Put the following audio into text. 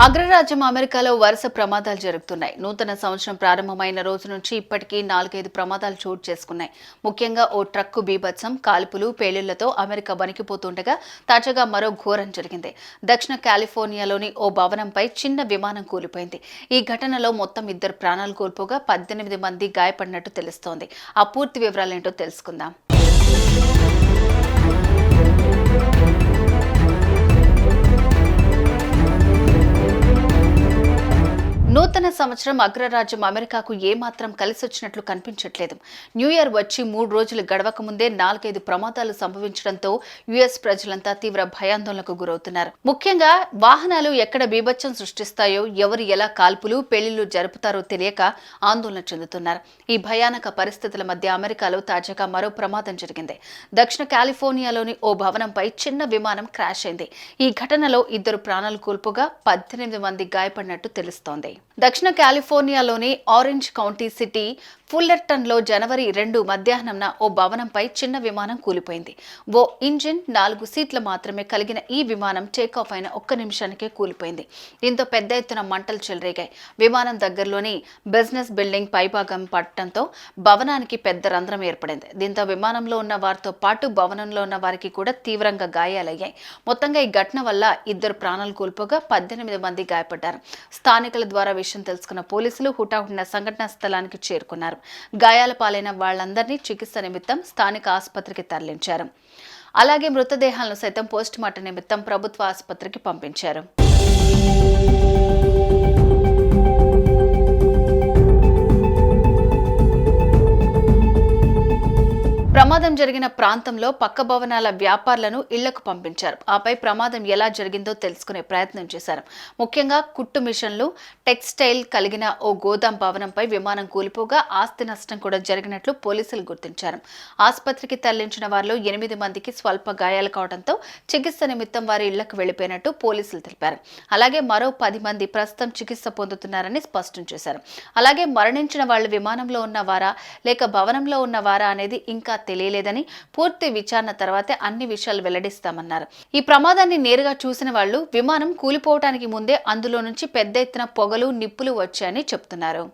అగ్రరాజ్యం అమెరికాలో వరుస ప్రమాదాలు జరుగుతున్నాయి. నూతన సంవత్సరం ప్రారంభమైన రోజు నుంచి ఇప్పటికీ 4-5 ప్రమాదాలు చోటు చేసుకున్నాయి. ముఖ్యంగా ఓ ట్రక్కు బీభత్సం, కాల్పులు, పేలుళ్లతో అమెరికా వణికిపోతుండగా తాజాగా మరో ఘోరం జరిగింది. దక్షిణ కాలిఫోర్నియాలోని ఓ భవనంపై చిన్న విమానం కూలిపోయింది. ఈ ఘటనలో మొత్తం 2 ప్రాణాలు కోల్పోగా 18 మంది గాయపడినట్టు తెలుస్తోంది. ఆ పూర్తి వివరాలేంటో తెలుసుకుందాం. నూతన సంవత్సరం అగ్రరాజ్యం అమెరికాకు ఏమాత్రం కలిసొచ్చినట్లు కనిపించట్లేదు. న్యూ ఇయర్ వచ్చి 3 రోజులు గడవక ముందే 4-5 ప్రమాదాలు సంభవించడంతో యుఎస్ ప్రజలంతా తీవ్ర భయాందోళనకు గురవుతున్నారు. ముఖ్యంగా వాహనాలు ఎక్కడ బీభత్సం సృష్టిస్తాయో, ఎవరు ఎలా కాల్పులు, పెళ్లిళ్లు జరుపుతారో తెలియక ఆందోళన చెందుతున్నారు. ఈ భయానక పరిస్థితుల మధ్య అమెరికాలో తాజాగా మరో ప్రమాదం జరిగింది. దక్షిణ కాలిఫోర్నియాలోని ఓ భవనంపై చిన్న విమానం క్రాష్ అయింది. ఈ ఘటనలో 2 ప్రాణాలు కోల్పోగా 18 మంది గాయపడినట్టు తెలుస్తోంది. దక్షిణ కాలిఫోర్నియాలోని ఆరెంజ్ కౌంటీ సిటీ ఫుల్లర్టన్లో జనవరి 2 మధ్యాహ్నంన ఓ భవనంపై చిన్న విమానం కూలిపోయింది. ఓ ఇంజిన్, 4 సీట్లు మాత్రమే కలిగిన ఈ విమానం టేకాఫ్ అయిన 1 నిమిషానికే కూలిపోయింది. దీంతో పెద్ద ఎత్తున మంటలు చెలరేగాయి. విమానం దగ్గరలోని బిజినెస్ బిల్డింగ్ పైభాగం పట్టడంతో భవనానికి పెద్ద రంధ్రం ఏర్పడింది. దీంతో విమానంలో ఉన్న వారితో పాటు భవనంలో ఉన్న వారికి కూడా తీవ్రంగా గాయాలయ్యాయి. మొత్తంగా ఈ ఘటన వల్ల 2 ప్రాణాలు కోల్పోగా 18 మంది గాయపడ్డారు. స్థానికుల ద్వారా విషయం తెలుసుకున్న పోలీసులు హుటాహుటిన సంఘటనా స్థలానికి చేరుకున్నారు. గాయాల పాలైన వాళ్లందరినీ చికిత్స నిమిత్తం స్థానిక ఆసుపత్రికి తరలించారు. అలాగే మృతదేహాలను సైతం పోస్టుమార్టం నిమిత్తం ప్రభుత్వ ఆసుపత్రికి పంపించారు. ప్రమాదం జరిగిన ప్రాంతంలో పక్క భవనాల వ్యాపారులను ఇళ్లకు పంపించారు. ఆపై ప్రమాదం ఎలా జరిగిందో తెలుసుకునే ప్రయత్నం చేశారు. ముఖ్యంగా కుట్టు మిషన్లు, టెక్స్టైల్ కలిగిన ఓ గోదాం భవనంపై విమానం కూలిపోగా ఆస్తి నష్టం కూడా జరిగినట్లు పోలీసులు గుర్తించారు. ఆసుపత్రికి తరలించిన వారిలో 8 మందికి స్వల్ప గాయాలు కావడంతో చికిత్స నిమిత్తం వారి ఇళ్లకు వెళ్లిపోయినట్టు పోలీసులు తెలిపారు. అలాగే మరో 10 మంది ప్రస్తుతం చికిత్స పొందుతున్నారని స్పష్టం చేశారు. అలాగే మరణించిన వాళ్లు విమానంలో ఉన్నవారా లేక భవనంలో ఉన్నవారా అనేది ఇంకా తెలియలేదని, పూర్తి విచారణ తర్వాతే అన్ని విషయాలు వెల్లడిస్తామన్నారు. ఈ ప్రమాదాన్ని నేరుగా చూసిన వాళ్లు విమానం కూలిపోవటానికి ముందే అందులో నుంచి పెద్ద ఎత్తున పొగలు, నిప్పులు వచ్చాయని చెప్తున్నారు.